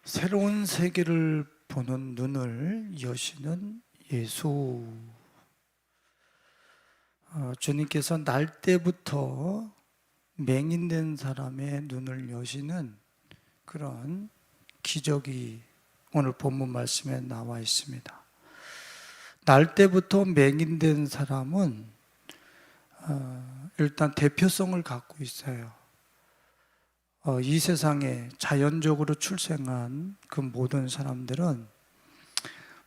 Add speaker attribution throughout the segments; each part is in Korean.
Speaker 1: 새로운 세계를 보는 눈을 여시는 예수. 주님께서 날 때부터 맹인된 사람의 눈을 여시는 그런 기적이 오늘 본문 말씀에 나와 있습니다. 날 때부터 맹인된 사람은 일단 대표성을 갖고 있어요. 이 세상에 자연적으로 출생한 그 모든 사람들은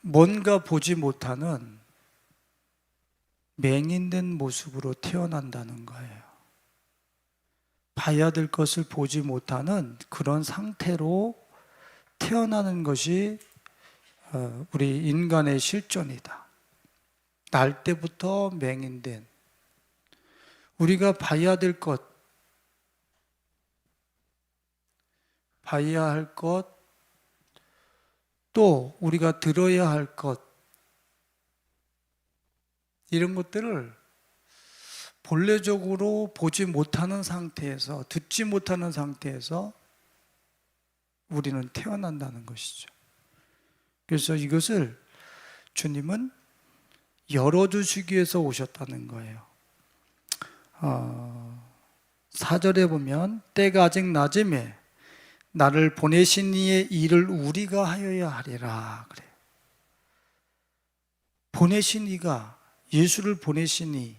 Speaker 1: 뭔가 보지 못하는 맹인된 모습으로 태어난다는 거예요. 봐야 될 것을 보지 못하는 그런 상태로 태어나는 것이 우리 인간의 실존이다. 날 때부터 맹인된, 우리가 봐야 될 것, 봐야 할 것, 또 우리가 들어야 할 것, 이런 것들을 본래적으로 보지 못하는 상태에서, 듣지 못하는 상태에서 우리는 태어난다는 것이죠. 그래서 이것을 주님은 열어주시기 위해서 오셨다는 거예요. 4절에 보면 때가 아직 낮음에 나를 보내신 이의 일을 우리가 하여야 하리라 그래요. 보내신 이가, 예수를 보내신 이,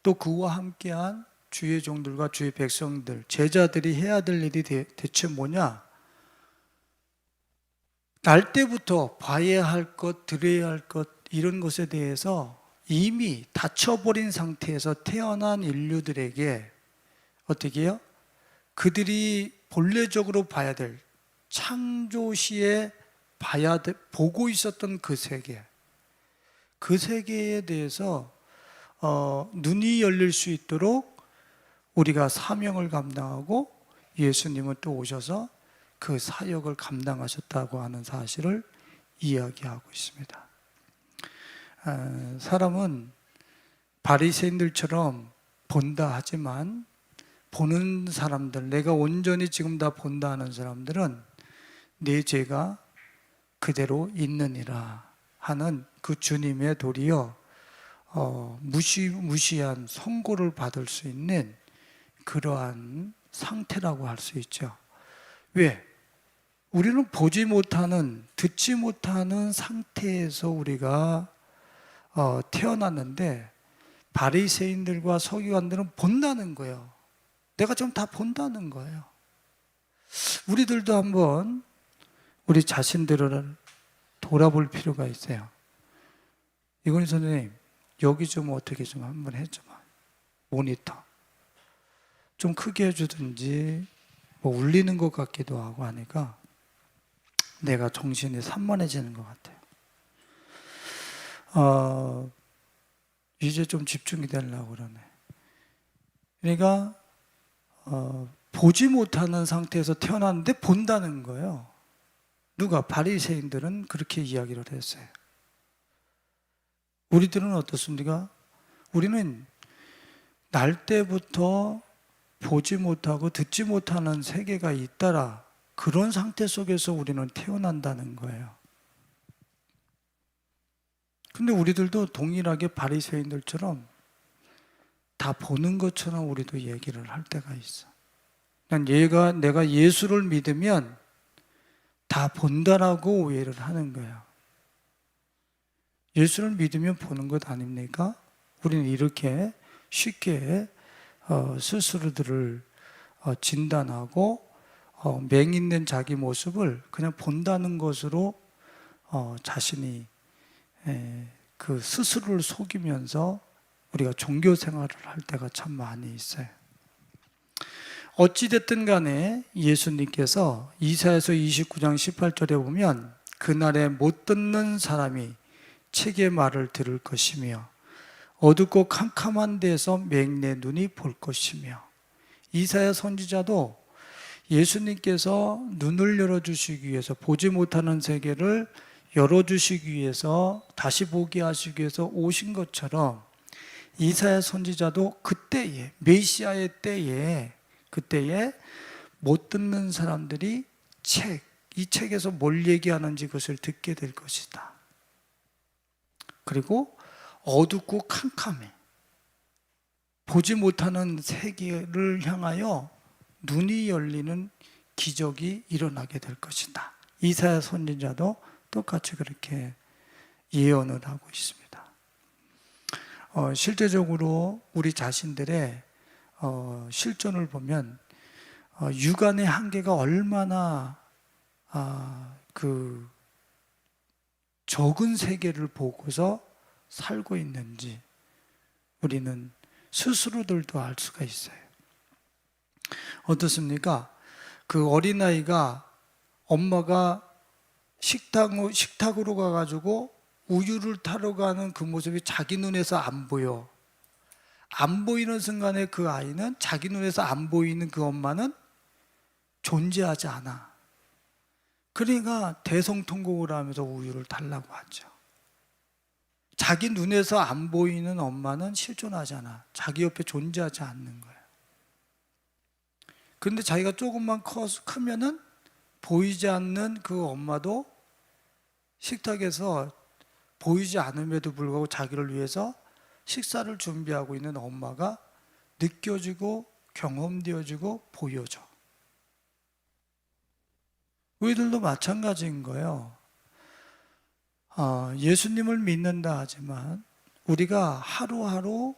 Speaker 1: 또 그와 함께한 주의 종들과 주의 백성들, 제자들이 해야 될 일이 대체 뭐냐? 날 때부터 봐야 할 것, 들어야 할 것, 이런 것에 대해서 이미 닫혀버린 상태에서 태어난 인류들에게 어떻게 해요? 그들이 본래적으로 봐야 될, 창조시에 보고 있었던 그 세계, 그 세계에 대해서 눈이 열릴 수 있도록 우리가 사명을 감당하고 예수님은 또 오셔서 그 사역을 감당하셨다고 하는 사실을 이야기하고 있습니다. 사람은 바리새인들처럼 본다 하지만 보는 사람들, 내가 온전히 지금 다 본다 하는 사람들은 내 죄가 그대로 있느니라 하는 그 주님의 도리어 무시무시한 선고를 받을 수 있는 그러한 상태라고 할 수 있죠. 왜? 우리는 보지 못하는, 듣지 못하는 상태에서 우리가 태어났는데 바리새인들과 서기관들은 본다는 거예요. 내가 좀 다 본다는 거예요. 우리들도 한번 우리 자신들을 돌아볼 필요가 있어요. 이건희 선생님, 여기 좀 어떻게 좀 한번 해줘봐. 모니터 좀 크게 해주든지, 뭐 울리는 것 같기도 하고 하니까 내가 정신이 산만해지는 것 같아요. 이제 좀 집중이 되려고 그러네. 그러니까 보지 못하는 상태에서 태어났는데 본다는 거예요. 누가? 바리새인들은 그렇게 이야기를 했어요. 우리들은 어떻습니까? 우리는 날 때부터 보지 못하고 듣지 못하는 세계가 있더라, 그런 상태 속에서 우리는 태어난다는 거예요. 근데 우리들도 동일하게 바리새인들처럼 다 보는 것처럼 우리도 얘기를 할 때가 있어. 내가 예수를 믿으면 다 본다라고 오해를 하는 거야. 예수를 믿으면 보는 것 아닙니까? 우리는 이렇게 쉽게 스스로들을 진단하고 맹인된 자기 모습을 그냥 본다는 것으로 자신이 그 스스로를 속이면서 우리가 종교 생활을 할 때가 참 많이 있어요. 어찌됐든 간에 예수님께서 이사야서 29장 18절에 보면 그날에 못 듣는 사람이 책의 말을 들을 것이며 어둡고 캄캄한 데서 맹인의 눈이 볼 것이며, 이사야 선지자도 예수님께서 눈을 열어주시기 위해서, 보지 못하는 세계를 열어주시기 위해서, 다시 보게 하시기 위해서 오신 것처럼 이사야 선지자도 그때에, 메시아의 때에, 그때에 못 듣는 사람들이 책, 이 책에서 뭘 얘기하는지 그것을 듣게 될 것이다. 그리고 어둡고 캄캄해. 보지 못하는 세계를 향하여 눈이 열리는 기적이 일어나게 될 것이다. 이사야 선지자도 똑같이 그렇게 예언을 하고 있습니다. 실제적으로 우리 자신들의 실존을 보면 육안의 한계가 얼마나 그 적은 세계를 보고서 살고 있는지 우리는 스스로들도 알 수가 있어요. 어떻습니까? 그 어린아이가 엄마가 식탁으로 가가지고 우유를 타러 가는 그 모습이 자기 눈에서 안 보여. 안 보이는 순간에 그 아이는 자기 눈에서 안 보이는 그 엄마는 존재하지 않아. 그러니까 대성통곡을 하면서 우유를 달라고 하죠. 자기 눈에서 안 보이는 엄마는 실존하잖아. 자기 옆에 존재하지 않는 거예요. 그런데 자기가 조금만 크면은 보이지 않는 그 엄마도 식탁에서 보이지 않음에도 불구하고 자기를 위해서 식사를 준비하고 있는 엄마가 느껴지고 경험되어지고 보여져. 우리들도 마찬가지인 거예요. 예수님을 믿는다 하지만 우리가 하루하루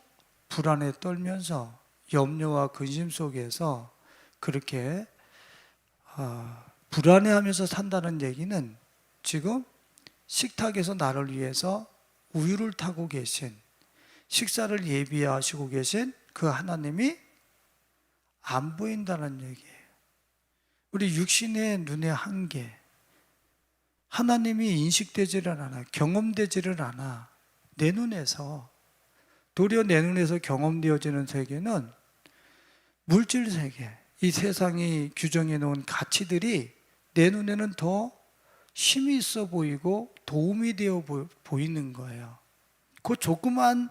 Speaker 1: 불안에 떨면서 염려와 근심 속에서 그렇게 불안해하면서 산다는 얘기는 지금 식탁에서 나를 위해서 우유를 타고 계신, 식사를 예비하시고 계신 그 하나님이 안 보인다는 얘기예요. 우리 육신의 눈의 한계, 하나님이 인식되지를 않아, 경험되지를 않아. 내 눈에서, 도리어 내 눈에서 경험되어지는 세계는 물질 세계, 이 세상이 규정해 놓은 가치들이 내 눈에는 더 힘이 있어 보이고 도움이 되어 보이는 거예요. 그 조그만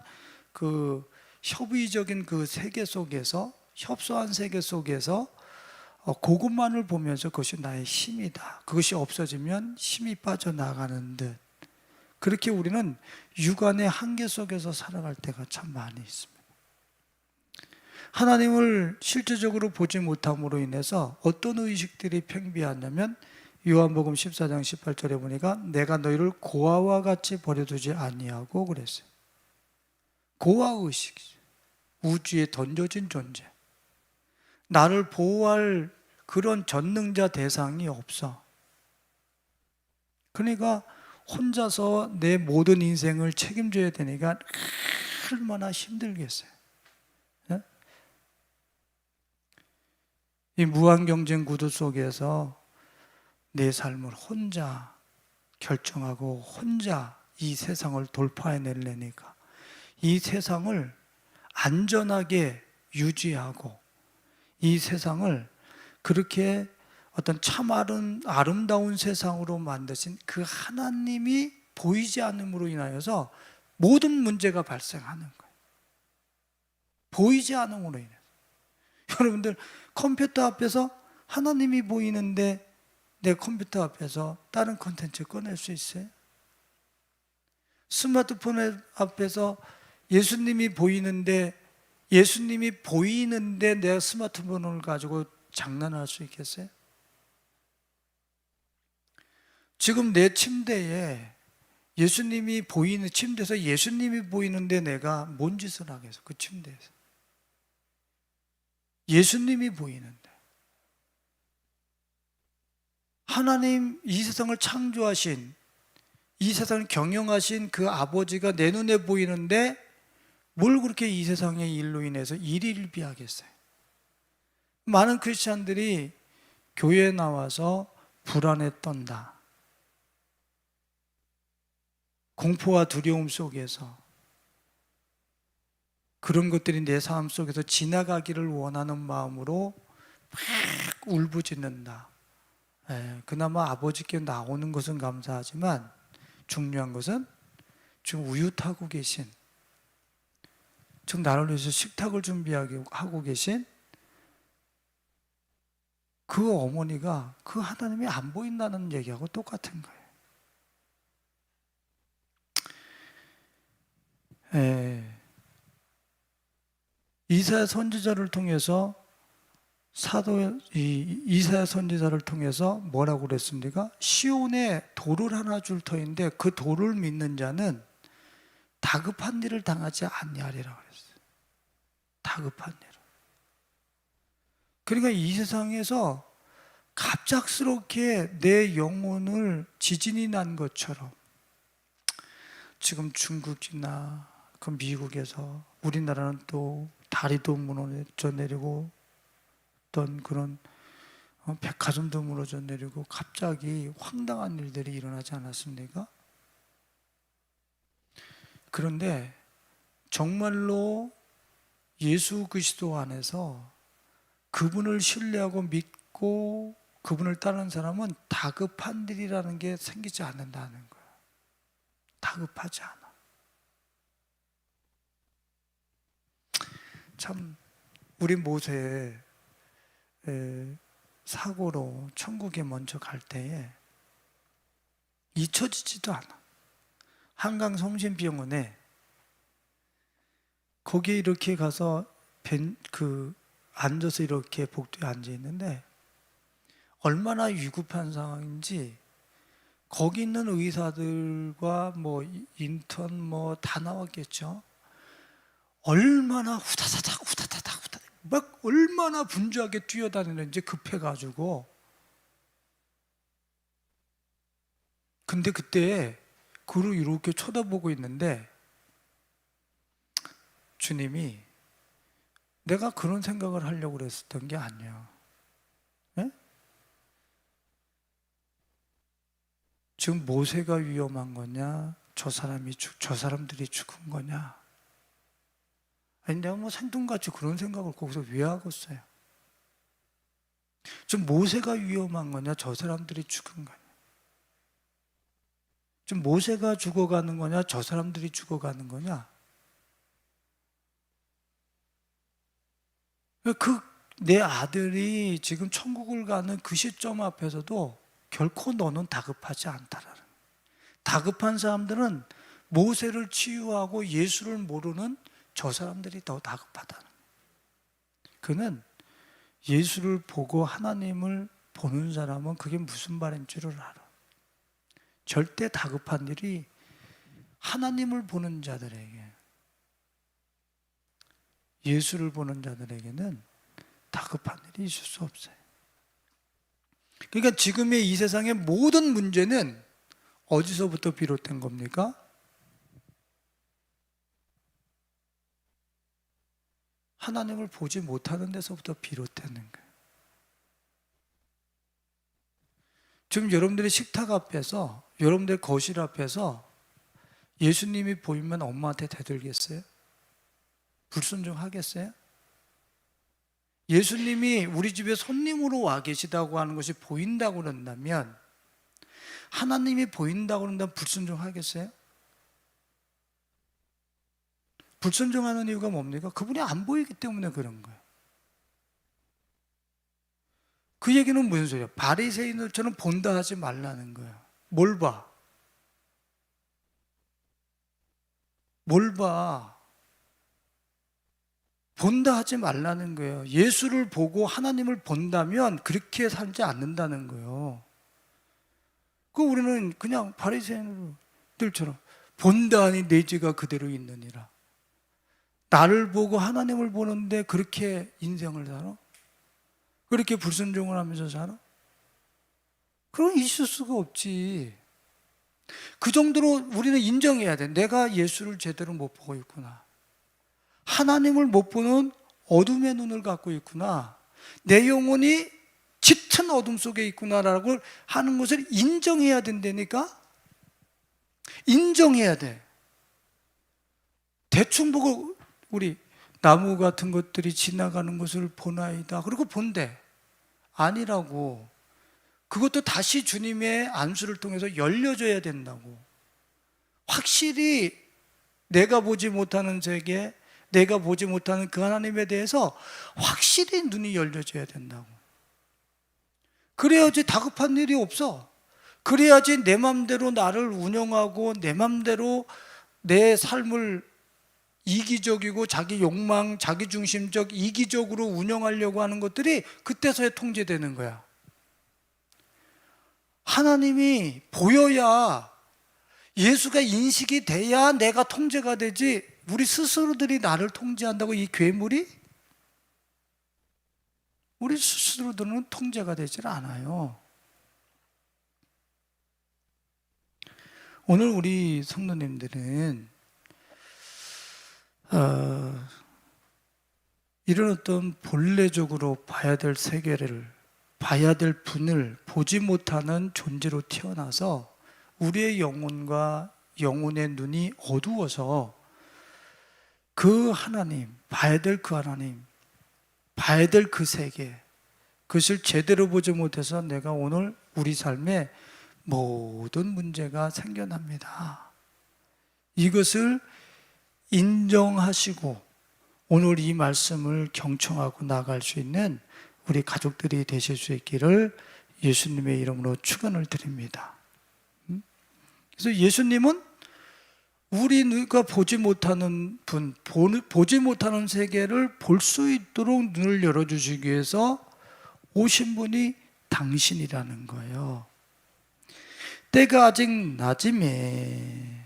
Speaker 1: 그 협의적인 그 세계 속에서, 협소한 세계 속에서 그것만을 보면서 그것이 나의 힘이다. 그것이 없어지면 힘이 빠져나가는 듯. 그렇게 우리는 육안의 한계 속에서 살아갈 때가 참 많이 있습니다. 하나님을 실제적으로 보지 못함으로 인해서 어떤 의식들이 팽배하냐면 요한복음 14장 18절에 보니까 내가 너희를 고아와 같이 버려두지 아니하고 그랬어요. 고아의식, 우주에 던져진 존재. 나를 보호할 그런 전능자 대상이 없어. 그러니까 혼자서 내 모든 인생을 책임져야 되니까 얼마나 힘들겠어요. 네? 이 무한경쟁 구도 속에서 내 삶을 혼자 결정하고 혼자 이 세상을 돌파해내려니까 이 세상을 안전하게 유지하고 이 세상을 그렇게 어떤 참 아름다운 세상으로 만드신 그 하나님이 보이지 않음으로 인하여서 모든 문제가 발생하는 거예요. 보이지 않음으로 인해서. 여러분들 컴퓨터 앞에서 하나님이 보이는데 내 컴퓨터 앞에서 다른 콘텐츠 꺼낼 수 있어요? 스마트폰 앞에서 예수님이 보이는데 내가 스마트폰을 가지고 장난할 수 있겠어요? 지금 내 침대에 예수님이 보이는 침대에서 예수님이 보이는데 내가 뭔 짓을 하겠어? 그 침대에서 예수님이 보이는데 하나님 이 세상을 창조하신 이 세상을 경영하신 그 아버지가 내 눈에 보이는데 뭘 그렇게 이 세상의 일로 인해서 일일비하겠어요? 많은 크리스찬들이 교회에 나와서 불안에 떤다. 공포와 두려움 속에서 그런 것들이 내 삶 속에서 지나가기를 원하는 마음으로 막 울부짖는다. 그나마 아버지께 나오는 것은 감사하지만 중요한 것은 지금 우유 타고 계신, 지금 나를 위해서 식탁을 준비하고 계신 그 어머니가 그 하나님이 안 보인다는 얘기하고 똑같은 거예요. 이사야 선지자를 통해서 이사야 선지자를 통해서 뭐라고 그랬습니까? 시온에 돌을 하나 줄 터인데 그 돌을 믿는 자는 다급한 일을 당하지 아니하리라 그랬어요. 다급한 일을. 그러니까 이 세상에서 갑작스럽게 내 영혼을 지진이 난 것처럼 지금 중국이나 그 미국에서 우리나라는 또 다리도 무너져 내리고 어떤 그런 백화점도 무너져 내리고 갑자기 황당한 일들이 일어나지 않았습니까? 그런데 정말로 예수 그리스도 안에서 그분을 신뢰하고 믿고 그분을 따르는 사람은 다급한 일이라는 게 생기지 않는다는 거예요. 다급하지 않아. 참 우리 모세 사고로 천국에 먼저 갈 때에 잊혀지지도 않아. 한강 성심병원에 거기에 이렇게 가서 앉아서 이렇게 복도에 앉아 있는데 얼마나 위급한 상황인지 거기 있는 의사들과 뭐 인턴 뭐 다 나왔겠죠. 얼마나 후다다닥 막 얼마나 분주하게 뛰어다니는지 급해가지고. 근데 그때 그를 이렇게 쳐다보고 있는데 주님이 내가 그런 생각을 하려고 그랬었던 게 아니야. 네? 지금 모세가 위험한 거냐? 저 사람들이 죽은 거냐? 아니 내가 뭐 생뚱같이 그런 생각을 거기서 왜 하겠어요? 지금 모세가 위험한 거냐? 저 사람들이 죽은 거냐? 지금 모세가 죽어가는 거냐? 저 사람들이 죽어가는 거냐? 내 아들이 지금 천국을 가는 그 시점 앞에서도 결코 너는 다급하지 않다라는. 다급한 사람들은 모세를 치유하고 예수를 모르는 저 사람들이 더 다급하다는. 그는 예수를 보고 하나님을 보는 사람은 그게 무슨 말인 줄을 알아. 절대 다급한 일이 하나님을 보는 자들에게, 예수를 보는 자들에게는 다급한 일이 있을 수 없어요. 그러니까 지금의 이 세상의 모든 문제는 어디서부터 비롯된 겁니까? 하나님을 보지 못하는 데서부터 비롯되는 거예요. 지금 여러분들이 식탁 앞에서, 여러분들 거실 앞에서 예수님이 보이면 엄마한테 대들겠어요? 불순종하겠어요? 예수님이 우리 집에 손님으로 와 계시다고 하는 것이 보인다고 그런다면, 하나님이 보인다고 그런다면 불순종하겠어요? 불순종하는 이유가 뭡니까? 그분이 안 보이기 때문에 그런 거예요. 그 얘기는 무슨 소리예요? 바리새인들처럼 본다 하지 말라는 거예요. 뭘 봐? 뭘 봐? 본다 하지 말라는 거예요. 예수를 보고 하나님을 본다면 그렇게 살지 않는다는 거예요. 우리는 그냥 바리새인들처럼 본다 하니 내 죄가 그대로 있느니라. 나를 보고 하나님을 보는데 그렇게 인생을 살아? 그렇게 불순종을 하면서 살아? 그럼 있을 수가 없지. 그 정도로 우리는 인정해야 돼. 내가 예수를 제대로 못 보고 있구나. 하나님을 못 보는 어둠의 눈을 갖고 있구나. 내 영혼이 짙은 어둠 속에 있구나라고 하는 것을 인정해야 된다니까? 인정해야 돼. 대충 보고 우리 나무 같은 것들이 지나가는 것을 보나이다. 그리고 본대. 아니라고. 그것도 다시 주님의 안수를 통해서 열려줘야 된다고. 확실히 내가 보지 못하는 세계, 내가 보지 못하는 그 하나님에 대해서 확실히 눈이 열려져야 된다고. 그래야지 다급한 일이 없어. 그래야지 내 맘대로 나를 운영하고 내 맘대로 내 삶을 이기적이고 자기 욕망, 자기중심적 이기적으로 운영하려고 하는 것들이 그때서야 통제되는 거야. 하나님이 보여야, 예수가 인식이 돼야 내가 통제가 되지, 우리 스스로들이 나를 통제한다고 이 괴물이 우리 스스로들은 통제가 되질 않아요. 오늘 우리 성도님들은 이런 어떤 본래적으로 봐야 될 세계를, 봐야 될 분을 보지 못하는 존재로 태어나서 우리의 영혼과 영혼의 눈이 어두워서 그 하나님, 봐야 될 그 하나님, 봐야 될 그 세계, 그것을 제대로 보지 못해서 내가 오늘 우리 삶에 모든 문제가 생겨납니다. 이것을 인정하시고 오늘 이 말씀을 경청하고 나갈 수 있는 우리 가족들이 되실 수 있기를 예수님의 이름으로 축원을 드립니다. 그래서 예수님은 우리가 보지 못하는 분, 보지 못하는 세계를 볼 수 있도록 눈을 열어주시기 위해서 오신 분이 당신이라는 거예요. 때가 아직 낮음에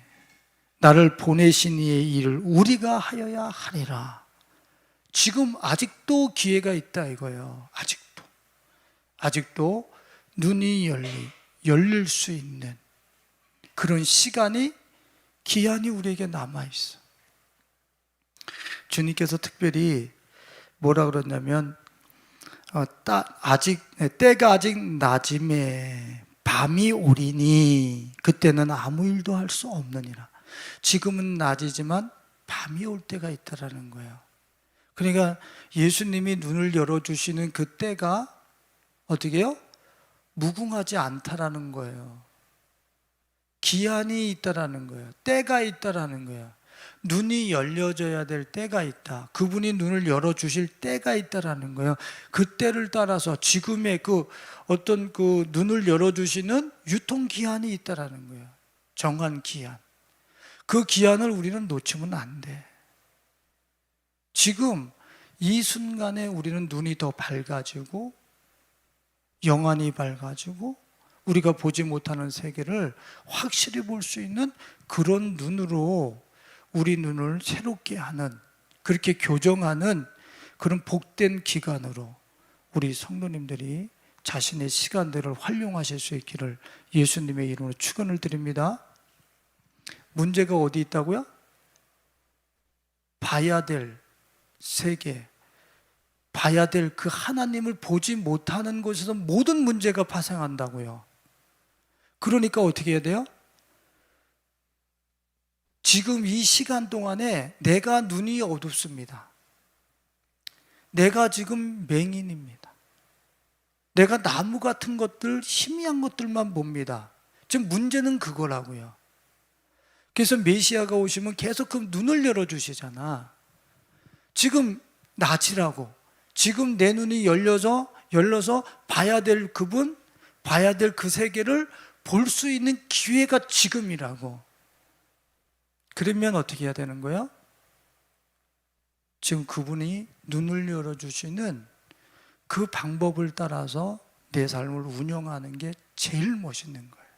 Speaker 1: 나를 보내신 이의 일을 우리가 하여야 하리라. 지금 아직도 기회가 있다 이거예요. 아직도 눈이 열릴 수 있는 그런 시간이, 기한이 우리에게 남아있어. 주님께서 특별히 뭐라 그러냐면 때가 아직 낮음에 밤이 오리니 그때는 아무 일도 할 수 없느니라. 지금은 낮이지만 밤이 올 때가 있다라는 거예요. 그러니까 예수님이 눈을 열어주시는 그 때가 어떻게 해요? 무궁하지 않다라는 거예요. 기한이 있다라는 거예요. 때가 있다라는 거예요. 눈이 열려져야 될 때가 있다. 그분이 눈을 열어주실 때가 있다라는 거예요. 그 때를 따라서 지금의 그 어떤 그 눈을 열어주시는 유통기한이 있다라는 거예요. 정한 기한. 그 기한을 우리는 놓치면 안 돼. 지금 이 순간에 우리는 눈이 더 밝아지고 영안이 밝아지고 우리가 보지 못하는 세계를 확실히 볼 수 있는 그런 눈으로 우리 눈을 새롭게 하는, 그렇게 교정하는 그런 복된 기간으로 우리 성도님들이 자신의 시간들을 활용하실 수 있기를 예수님의 이름으로 축원을 드립니다. 문제가 어디 있다고요? 봐야 될 세계, 봐야 될 그 하나님을 보지 못하는 곳에서 모든 문제가 발생한다고요. 그러니까 어떻게 해야 돼요? 지금 이 시간 동안에 내가 눈이 어둡습니다. 내가 지금 맹인입니다. 내가 나무 같은 것들, 희미한 것들만 봅니다. 지금 문제는 그거라고요. 그래서 메시아가 오시면 계속 그 눈을 열어주시잖아. 지금 낮이라고. 지금 내 눈이 열려서 봐야 될 그분, 봐야 될 그 세계를 볼 수 있는 기회가 지금이라고. 그러면 어떻게 해야 되는 거예요? 지금 그분이 눈을 열어주시는 그 방법을 따라서 내 삶을 운영하는 게 제일 멋있는 거예요.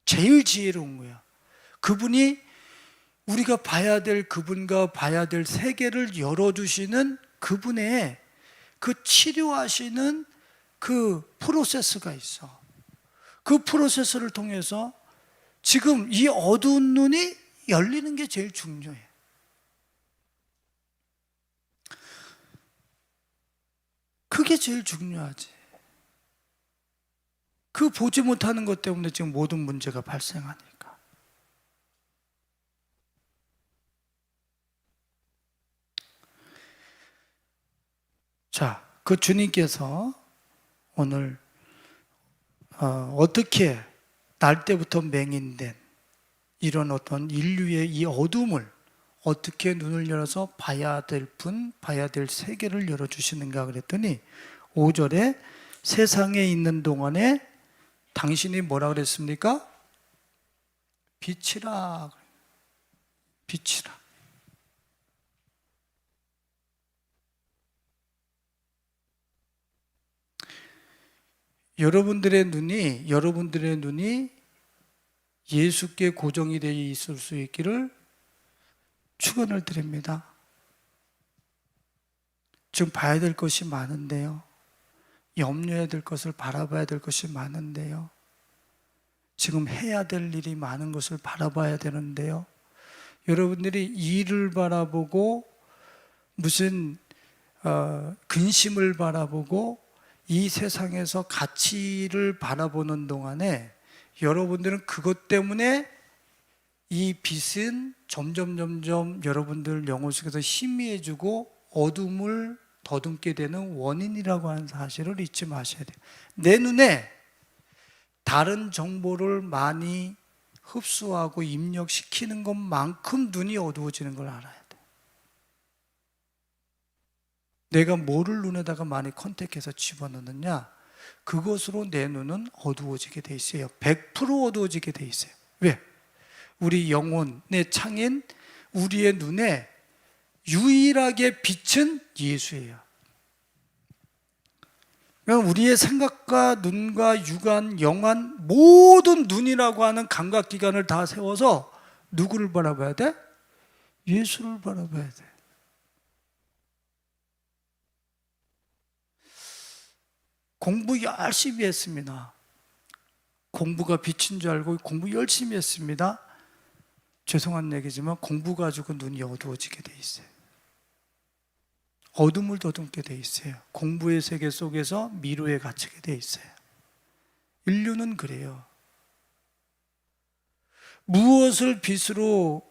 Speaker 1: 제일 지혜로운 거야. 그분이 우리가 봐야 될 그분과 봐야 될 세계를 열어주시는 그분의 그 치료하시는 그 프로세스가 있어. 그 프로세스를 통해서 지금 이 어두운 눈이 열리는 게 제일 중요해. 그게 제일 중요하지. 그 보지 못하는 것 때문에 지금 모든 문제가 발생하니까. 자, 그 주님께서 오늘 어떻게 날 때부터 맹인된 이런 어떤 인류의 이 어둠을 어떻게 눈을 열어서 봐야 될 분, 봐야 될 세계를 열어주시는가 그랬더니 5절에 세상에 있는 동안에 당신이 뭐라 그랬습니까? 빛이라. 빛이라. 여러분들의 눈이 예수께 고정이 되어 있을 수 있기를 축원을 드립니다. 지금 봐야 될 것이 많은데요. 염려해야 될 것을 바라봐야 될 것이 많은데요. 지금 해야 될 일이 많은 것을 바라봐야 되는데요. 여러분들이 일을 바라보고 무슨 근심을 바라보고 이 세상에서 가치를 바라보는 동안에 여러분들은 그것 때문에 이 빛은 점점 여러분들 영혼 속에서 희미해지고 어둠을 더듬게 되는 원인이라고 하는 사실을 잊지 마셔야 돼요. 내 눈에 다른 정보를 많이 흡수하고 입력시키는 것만큼 눈이 어두워지는 걸 알아야 돼요. 내가 뭐를 눈에다가 많이 컨택해서 집어넣느냐, 그것으로 내 눈은 어두워지게 돼 있어요. 100% 어두워지게 돼 있어요. 왜? 우리 영혼의 창인 우리의 눈에 유일하게 빛은 예수예요. 우리의 생각과 눈과 육안, 영안, 모든 눈이라고 하는 감각기관을 다 세워서 누구를 바라봐야 돼? 예수를 바라봐야 돼. 공부 열심히 했습니다. 공부가 빛인 줄 알고 공부 열심히 했습니다. 죄송한 얘기지만 공부 가지고 눈이 어두워지게 돼 있어요. 어둠을 더듬게 돼 있어요. 공부의 세계 속에서 미로에 갇히게 돼 있어요. 인류는 그래요. 무엇을 빛으로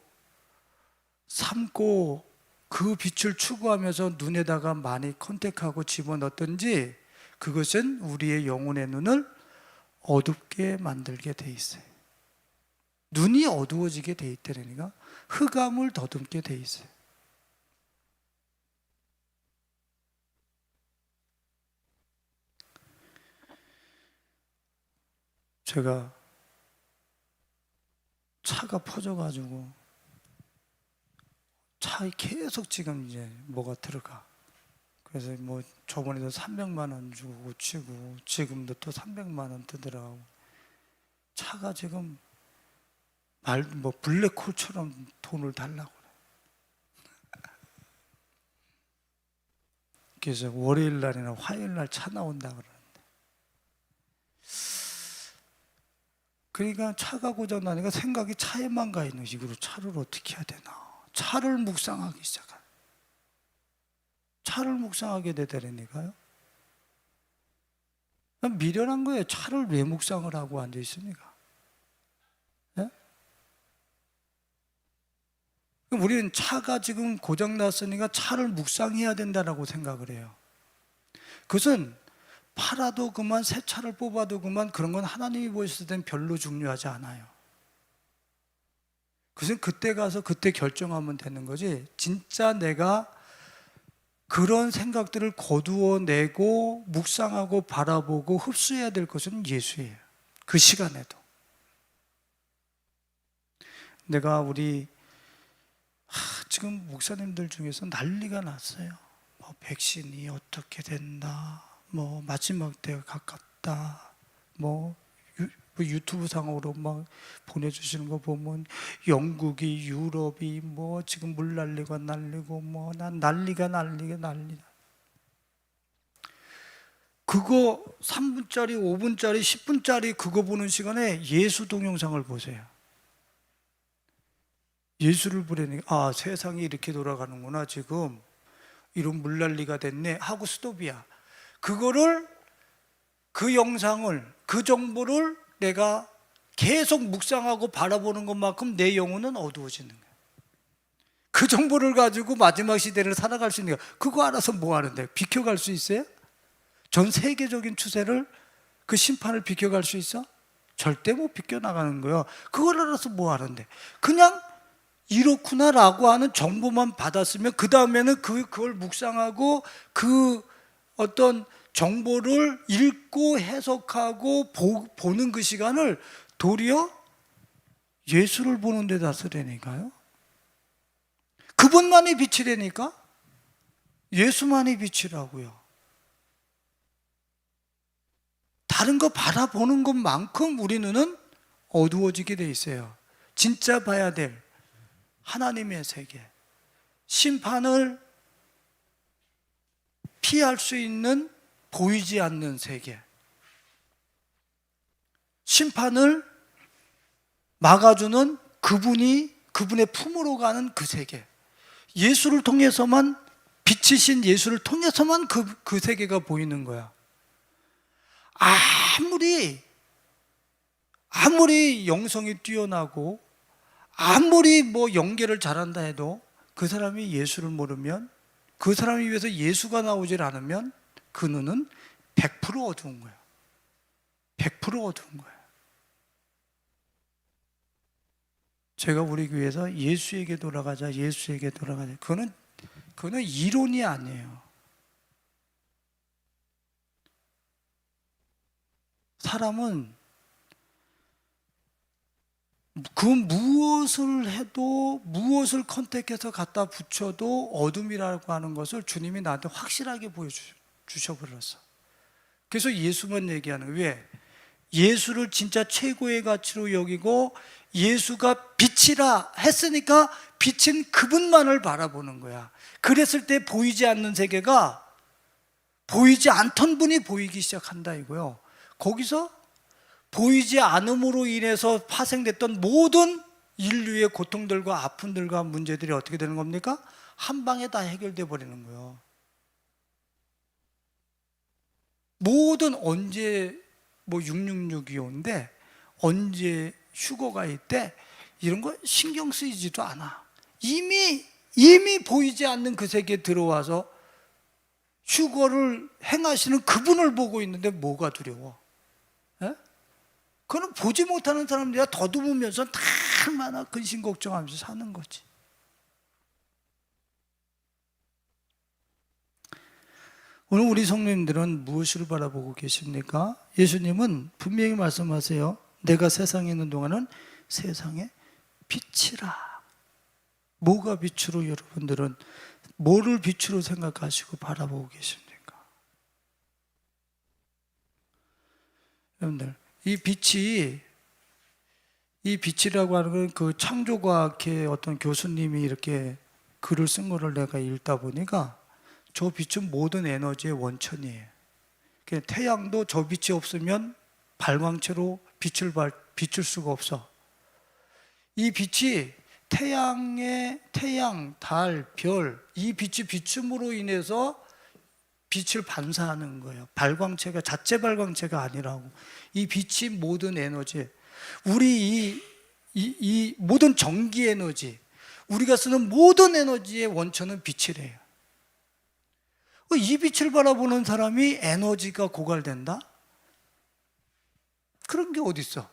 Speaker 1: 삼고 그 빛을 추구하면서 눈에다가 많이 컨택하고 집어넣든지 그것은 우리의 영혼의 눈을 어둡게 만들게 돼 있어요. 눈이 어두워지게 돼 있다니까 흑암을 더듬게 돼 있어요. 제가 차가 퍼져가지고 차에 계속 지금 이제 뭐가 들어가. 그래서 뭐 저번에도 300만 원 주고 고치고 지금도 또 300만 원 뜨더라고. 차가 지금 뭐 블랙홀처럼 돈을 달라고 그래. 그래서 월요일 날이나 화요일 날 차 나온다 그러는데. 그러니까 차가 고장 나니까 생각이 차에만 가 있는 식으로 차를 어떻게 해야 되나. 차를 묵상하기 시작한. 차를 묵상하게 되더라니까요. 미련한 거예요. 차를 왜 묵상을 하고 앉아 있습니까? 네? 우리는 차가 지금 고장 났으니까 차를 묵상해야 된다라고 생각을 해요. 그것은 팔아도 그만, 새 차를 뽑아도 그만, 그런 건 하나님이 보셨을 땐 별로 중요하지 않아요. 그것은 그때 가서 그때 결정하면 되는 거지, 진짜 내가 그런 생각들을 거두어내고 묵상하고 바라보고 흡수해야 될 것은 예수예요. 그 시간에도. 내가 지금 목사님들 중에서 난리가 났어요. 뭐 백신이 어떻게 된다, 뭐 마지막 때가 가깝다, 뭐 유튜브 상으로 막 보내주시는 거 보면 영국이, 유럽이 뭐 지금 물 날리고 뭐 난 난리가. 그거 3분짜리, 5분짜리, 10분짜리 그거 보는 시간에 예수 동영상을 보세요. 예수를 보려니까 세상이 이렇게 돌아가는구나, 지금 이런 물난리가 됐네 하고 스톱이야. 그거를, 그 영상을, 그 정보를 내가 계속 묵상하고 바라보는 것만큼 내 영혼은 어두워지는 거야. 그 정보를 가지고 마지막 시대를 살아갈 수 있는 거야. 그거 알아서 뭐 하는데? 비켜갈 수 있어요? 전 세계적인 추세를, 그 심판을 비켜갈 수 있어? 절대 못 비켜나가는 거예요. 그걸 알아서 뭐 하는데? 그냥 이렇구나라고 하는 정보만 받았으면 그 다음에는 그걸 묵상하고 그 어떤 정보를 읽고 해석하고 보는 그 시간을 도리어 예수를 보는 데다 쓰라니까요. 그분만이 빛이라니까. 예수만이 빛이라고요. 다른 거 바라보는 것만큼 우리 눈은 어두워지게 돼 있어요. 진짜 봐야 될 하나님의 세계, 심판을 피할 수 있는 보이지 않는 세계, 심판을 막아주는 그분의 품으로 가는 그 세계, 예수를 통해서만, 빛이신 예수를 통해서만 그 세계가 보이는 거야. 아무리 영성이 뛰어나고 아무리 뭐 연계를 잘한다 해도 그 사람이 예수를 모르면, 그 사람이 위해서 예수가 나오질 않으면 그 눈은 100% 어두운 거야. 100% 어두운 거야. 제가 우리 교회에서 예수에게 돌아가자, 예수에게 돌아가자, 그거는 이론이 아니에요. 사람은 그 무엇을 해도, 무엇을 컨택해서 갖다 붙여도 어둠이라고 하는 것을 주님이 나한테 확실하게 보여주셔버렸어. 그래서 예수만 얘기하는 거예요. 왜? 예수를 진짜 최고의 가치로 여기고 예수가 빛이라 했으니까 빛인 그분만을 바라보는 거야. 그랬을 때 보이지 않는 세계가 보이지 않던 분이 보이기 시작한다 이거요. 거기서 보이지 않음으로 인해서 파생됐던 모든 인류의 고통들과 아픔들과 문제들이 어떻게 되는 겁니까? 한 방에 다 해결돼 버리는 거예요. 모든 언제 66625인데 언제 휴거가 있대, 이런 거 신경 쓰이지도 않아. 이미 보이지 않는 그 세계에 들어와서 휴거를 행하시는 그분을 보고 있는데 뭐가 두려워? 에? 그거는 보지 못하는 사람들이 더듬으면서 얼마나 근심 걱정하면서 사는 거지. 오늘 우리 성도님들은 무엇을 바라보고 계십니까? 예수님은 분명히 말씀하세요. 내가 세상에 있는 동안은 세상의 빛이라. 뭐가 빛으로, 여러분들은 뭐를 빛으로 생각하시고 바라보고 계십니까? 여러분들, 이 빛이라고 하는 건 그 창조과학의 어떤 교수님이 이렇게 글을 쓴 거를 내가 읽다 보니까 저 빛은 모든 에너지의 원천이에요. 태양도 저 빛이 없으면 발광체로 비출 수가 없어. 이 빛이 태양, 달, 별, 이 빛이 비춤으로 인해서 빛을 반사하는 거예요. 발광체가 자체 발광체가 아니라고. 이 빛이 모든 에너지, 우리 이 모든 전기 에너지, 우리가 쓰는 모든 에너지의 원천은 빛이래요. 이 빛을 바라보는 사람이 에너지가 고갈된다? 그런 게 어디 있어?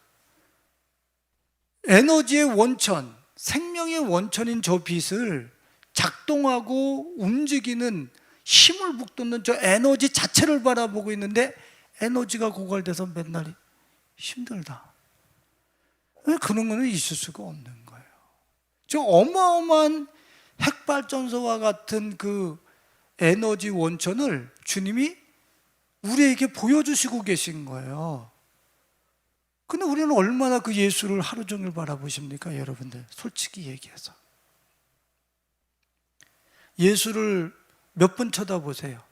Speaker 1: 에너지의 원천, 생명의 원천인 저 빛을 작동하고 움직이는 힘을 북돋는 저 에너지 자체를 바라보고 있는데 에너지가 고갈돼서 맨날 힘들다. 그런 거는 있을 수가 없는 거예요. 저 어마어마한 핵발전소와 같은 그 에너지 원천을 주님이 우리에게 보여주시고 계신 거예요. 근데 우리는 얼마나 그 예수를 하루 종일 바라보십니까, 여러분들? 솔직히 얘기해서. 예수를 몇 번 쳐다보세요.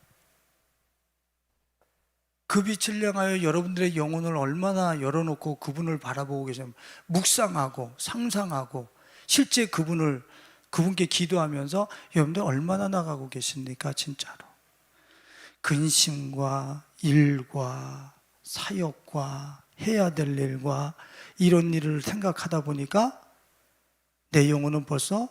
Speaker 1: 그 빛을 향하여 여러분들의 영혼을 얼마나 열어놓고 그분을 바라보고 계시면, 묵상하고 상상하고 실제 그분께 기도하면서 여러분들 얼마나 나가고 계십니까, 진짜로. 근심과 일과 사역과 해야 될 일과 이런 일을 생각하다 보니까 내 영혼은 벌써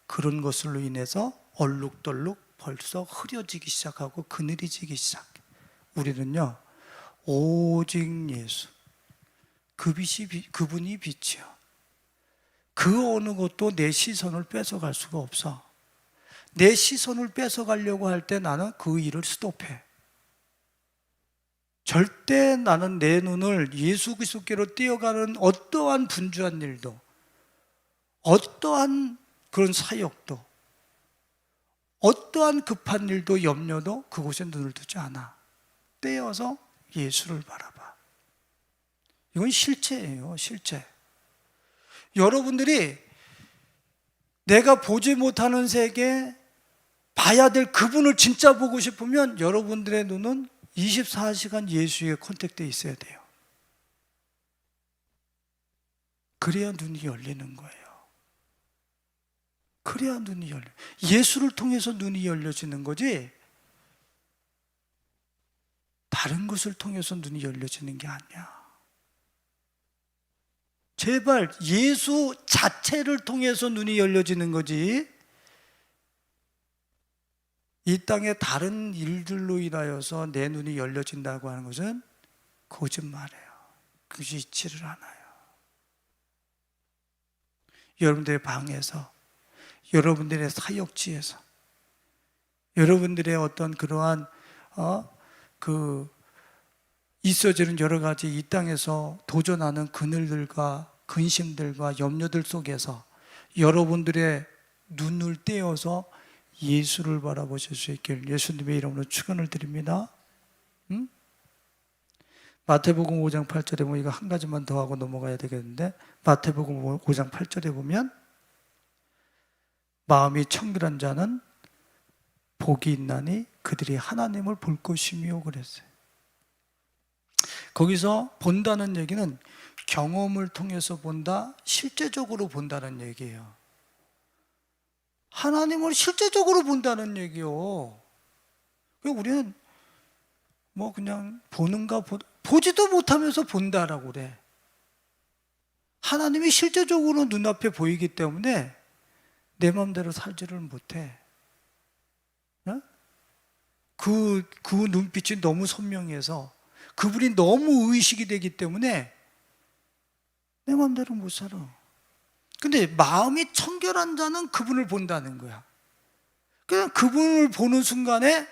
Speaker 1: 그런 것으로 인해서 얼룩덜룩 벌써 흐려지기 시작하고 그늘이지기 시작해. 우리는요, 오직 예수, 그분이 빛이요. 그 어느 것도 내 시선을 뺏어갈 수가 없어. 내 시선을 뺏어가려고 할 때 나는 그 일을 스톱해. 절대 나는 내 눈을 예수 그리스도께로 띄어가는 어떠한 분주한 일도, 어떠한 그런 사역도, 어떠한 급한 일도 염려도 그곳에 눈을 두지 않아. 떼어서 예수를 바라봐. 이건 실체예요, 실체. 여러분들이 내가 보지 못하는 세계, 봐야 될 그분을 진짜 보고 싶으면 여러분들의 눈은 24시간 예수에 컨택되어 있어야 돼요. 그래야 눈이 열리는 거예요. 그래야 눈이 열려. 예수를 통해서 눈이 열려지는 거지, 다른 것을 통해서 눈이 열려지는 게 아니야. 제발 예수 자체를 통해서 눈이 열려지는 거지, 이 땅의 다른 일들로 인하여서 내 눈이 열려진다고 하는 것은 거짓말이에요. 그것이 있지를 않아요. 여러분들의 방에서, 여러분들의 사역지에서, 여러분들의 어떤 그러한 있어지는 여러 가지 이 땅에서 도전하는 그늘들과 근심들과 염려들 속에서 여러분들의 눈을 떼어서 예수를 바라보실 수 있길 예수님의 이름으로 축원을 드립니다. 마태복음 5장 8절에 보면, 이거 한 가지만 더 하고 넘어가야 되겠는데, 마태복음 5장 8절에 보면 마음이 청결한 자는 복이 있나니 그들이 하나님을 볼 것이며 그랬어요. 거기서 본다는 얘기는 경험을 통해서 본다, 실제적으로 본다는 얘기예요. 하나님을 실제적으로 본다는 얘기요. 우리는 뭐 그냥 보는가, 보지도 못하면서 본다라고 그래. 하나님이 실제적으로 눈앞에 보이기 때문에 내 마음대로 살지를 못해. 그 눈빛이 너무 선명해서, 그분이 너무 의식이 되기 때문에 내 마음대로 못 살아. 근데 마음이 청결한 자는 그분을 본다는 거야. 그냥 그분을 보는 순간에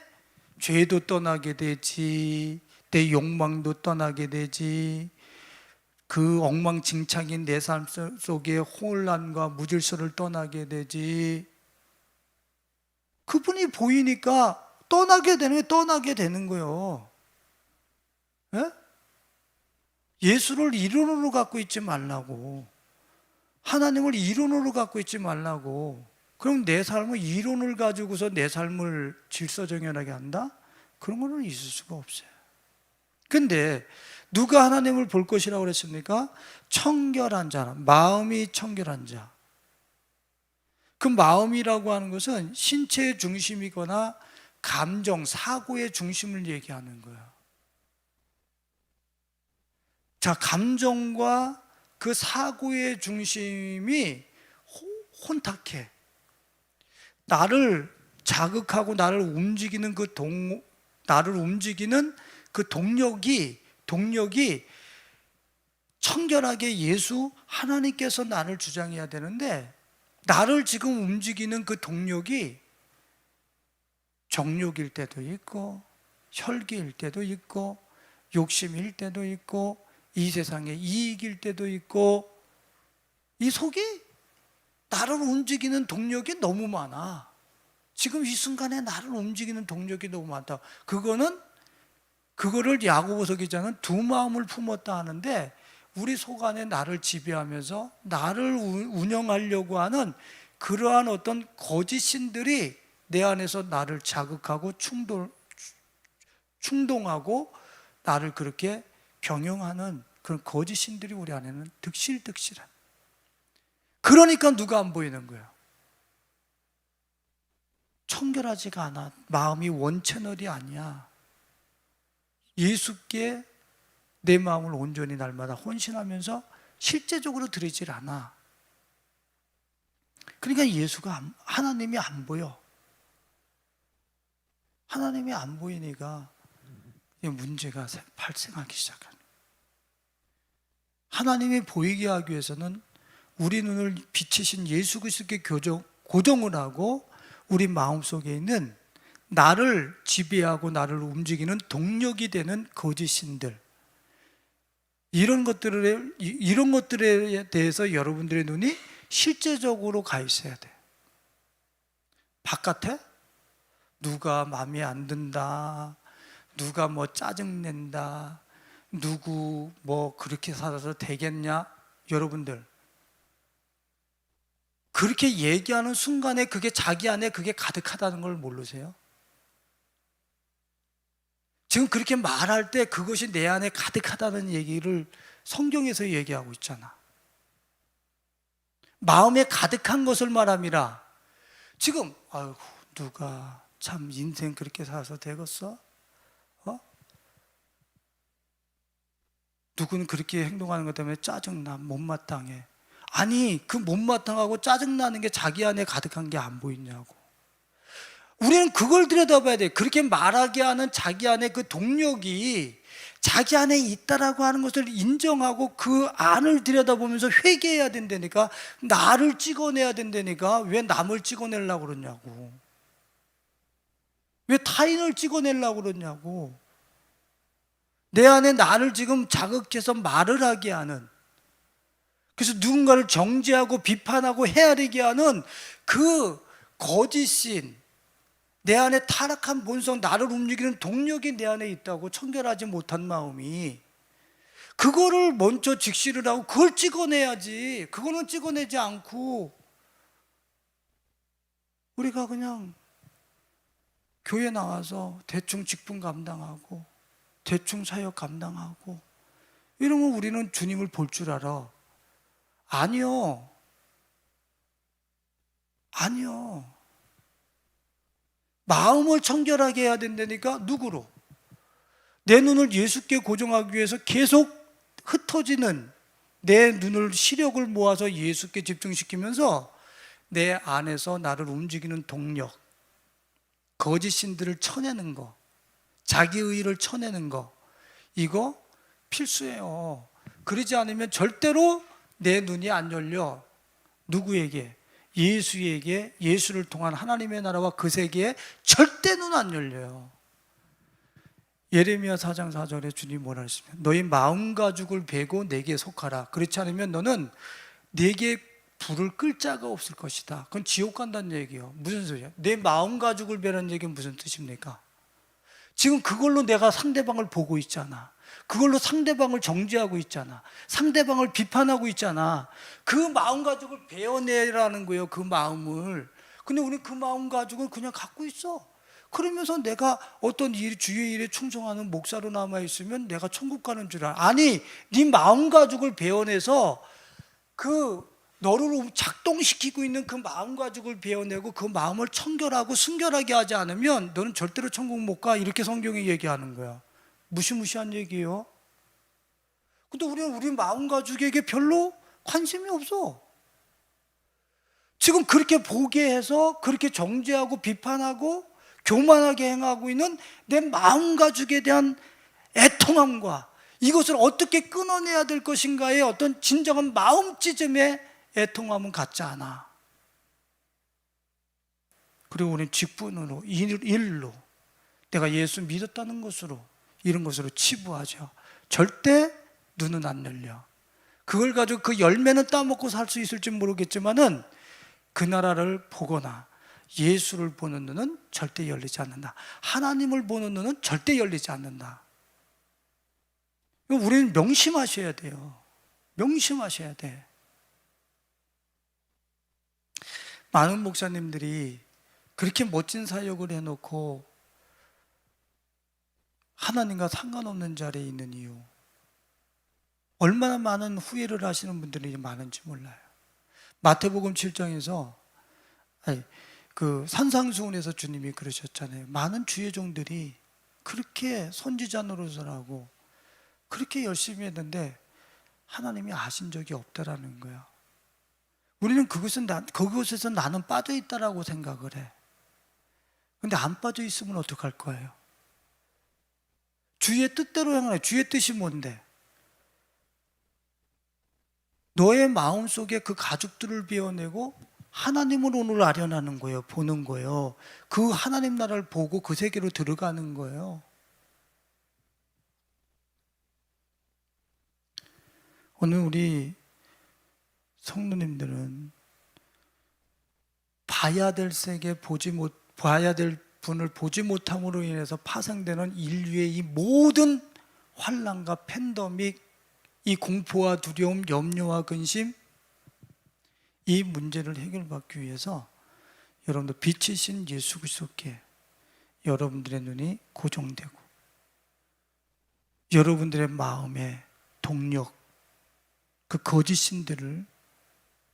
Speaker 1: 죄도 떠나게 되지, 내 욕망도 떠나게 되지, 그 엉망진창인 내 삶 속에 혼란과 무질서를 떠나게 되지. 그분이 보이니까 떠나게 되는 거예요. 예? 예수를 이론으로 갖고 있지 말라고, 하나님을 이론으로 갖고 있지 말라고. 그럼 내 삶을 이론을 가지고서 내 삶을 질서정연하게 한다? 그런 거는 있을 수가 없어요. 근데 누가 하나님을 볼 것이라고 그랬습니까? 청결한 자, 마음이 청결한 자. 그 마음이라고 하는 것은 신체의 중심이거나 감정, 사고의 중심을 얘기하는 거예요. 자, 감정과 그 사고의 중심이 혼탁해. 나를 자극하고 나를 움직이는 나를 움직이는 그 동력이 청결하게 예수 하나님께서 나를 주장해야 되는데, 나를 지금 움직이는 그 동력이 정욕일 때도 있고, 혈기일 때도 있고, 욕심일 때도 있고, 이 세상의 이익일 때도 있고, 이 속이 나를 움직이는 동력이 너무 많아. 지금 이 순간에 나를 움직이는 동력이 너무 많다. 그거를 야고보서 기자는 두 마음을 품었다 하는데, 우리 속 안에 나를 지배하면서 나를 운영하려고 하는 그러한 어떤 거짓 신들이 내 안에서 나를 자극하고 충동하고 나를 그렇게 병영하는 그런 거짓 신들이 우리 안에는 득실득실한. 그러니까 누가 안 보이는 거야. 청결하지가 않아. 마음이 원채널이 아니야. 예수께 내 마음을 온전히 날마다 헌신하면서 실제적으로 드리질 않아. 그러니까 하나님이 안 보여. 하나님이 안 보이니까 문제가 발생하기 시작하는. 하나님이 보이게 하기 위해서는 우리 눈을 비치신 예수 그리스도께 고정을 하고 우리 마음속에 있는 나를 지배하고 나를 움직이는 동력이 되는 거짓신들, 이런 것들에 대해서 여러분들의 눈이 실제적으로 가 있어야 돼. 바깥에 누가 마음에 안 든다, 누가 뭐 짜증낸다, 누구 뭐 그렇게 살아서 되겠냐, 여러분들 그렇게 얘기하는 순간에 그게 자기 안에 그게 가득하다는 걸 모르세요? 지금 그렇게 말할 때 그것이 내 안에 가득하다는 얘기를 성경에서 얘기하고 있잖아. 마음에 가득한 것을 말함이라. 지금 아이고 누가 참 인생 그렇게 살아서 되겠어? 누구는 그렇게 행동하는 것 때문에 짜증나, 못마땅해. 아니, 그 못마땅하고 짜증나는 게 자기 안에 가득한 게 안 보이냐고. 우리는 그걸 들여다봐야 돼. 그렇게 말하게 하는 자기 안에 그 동력이 자기 안에 있다라고 하는 것을 인정하고 그 안을 들여다보면서 회개해야 된다니까. 나를 찍어내야 된다니까. 왜 남을 찍어내려고 그러냐고. 왜 타인을 찍어내려고 그러냐고. 내 안에 나를 지금 자극해서 말을 하게 하는, 그래서 누군가를 정죄하고 비판하고 헤아리게 하는 그 거짓신, 내 안에 타락한 본성, 나를 움직이는 동력이 내 안에 있다고 청결하지 못한 마음이, 그거를 먼저 직시를 하고 그걸 찍어내야지. 그거는 찍어내지 않고 우리가 그냥 교회 나와서 대충 직분 감당하고 대충 사역 감당하고 이러면 우리는 주님을 볼 줄 알아. 아니요. 마음을 청결하게 해야 된다니까. 누구로? 내 눈을 예수께 고정하기 위해서 계속 흩어지는 내 눈을, 시력을 모아서 예수께 집중시키면서 내 안에서 나를 움직이는 동력, 거짓신들을 쳐내는 거, 자기의를 쳐내는 거, 이거 필수예요. 그러지 않으면 절대로 내 눈이 안 열려. 누구에게? 예수에게, 예수를 통한 하나님의 나라와 그 세계에 절대 눈 안 열려요. 예레미야 4장 4절에 주님이 뭐라 했으면, 너희 마음 가죽을 베고 내게 속하라. 그렇지 않으면 너는 내게 불을 끌 자가 없을 것이다. 그건 지옥 간다는 얘기예요. 무슨 소리야? 내 마음 가죽을 베라는 얘기는 무슨 뜻입니까? 지금 그걸로 내가 상대방을 보고 있잖아. 그걸로 상대방을 정죄하고 있잖아. 상대방을 비판하고 있잖아. 그 마음 가죽을 베어내라는 거예요. 그 마음을. 근데 우리 그 마음 가죽을 그냥 갖고 있어. 그러면서 내가 어떤 일, 주의 일에 충성하는 목사로 남아있으면 내가 천국 가는 줄 알아. 아니, 네 마음 가죽을 베어내서 그 너를 작동시키고 있는 그 마음 가죽을 베어내고 그 마음을 청결하고 순결하게 하지 않으면 너는 절대로 천국 못 가. 이렇게 성경이 얘기하는 거야. 무시무시한 얘기예요. 근데 우리는 우리 마음 가죽에게 별로 관심이 없어. 지금 그렇게 보게 해서 그렇게 정죄하고 비판하고 교만하게 행하고 있는 내 마음 가죽에 대한 애통함과 이것을 어떻게 끊어내야 될 것인가의 어떤 진정한 마음찢음의 애통함은 같지 않아. 그리고 우리는 직분으로, 일로, 내가 예수 믿었다는 것으로, 이런 것으로 치부하죠. 절대 눈은 안 열려. 그걸 가지고 그 열매는 따먹고 살 수 있을지 모르겠지만은 그 나라를 보거나 예수를 보는 눈은 절대 열리지 않는다. 하나님을 보는 눈은 절대 열리지 않는다. 우리는 명심하셔야 돼요. 명심하셔야 돼. 많은 목사님들이 그렇게 멋진 사역을 해놓고 하나님과 상관없는 자리에 있는 이유, 얼마나 많은 후회를 하시는 분들이 많은지 몰라요. 마태복음 7장에서 그 산상수훈에서 주님이 그러셨잖아요. 많은 주의 종들이 그렇게 선지자 노릇을 하고 그렇게 열심히 했는데 하나님이 아신 적이 없다라는 거야. 우리는 그곳에서 나는 빠져 있다라고 생각을 해. 근데 안 빠져 있으면 어떡할 거예요? 주의 뜻대로 행하라. 주의 뜻이 뭔데? 너의 마음속에 그 가죽들을 베어내고 하나님을 오늘 아련하는 거예요. 보는 거예요. 그 하나님 나라를 보고 그 세계로 들어가는 거예요. 오늘 우리 성도님들은 봐야 될 세계 봐야 될 분을 보지 못함으로 인해서 파생되는 인류의 이 모든 환난과 팬데믹, 이 공포와 두려움, 염려와 근심, 이 문제를 해결받기 위해서 여러분들 빛이신 예수 그리스도께 여러분들의 눈이 고정되고 여러분들의 마음의 동력, 그 거짓 신들을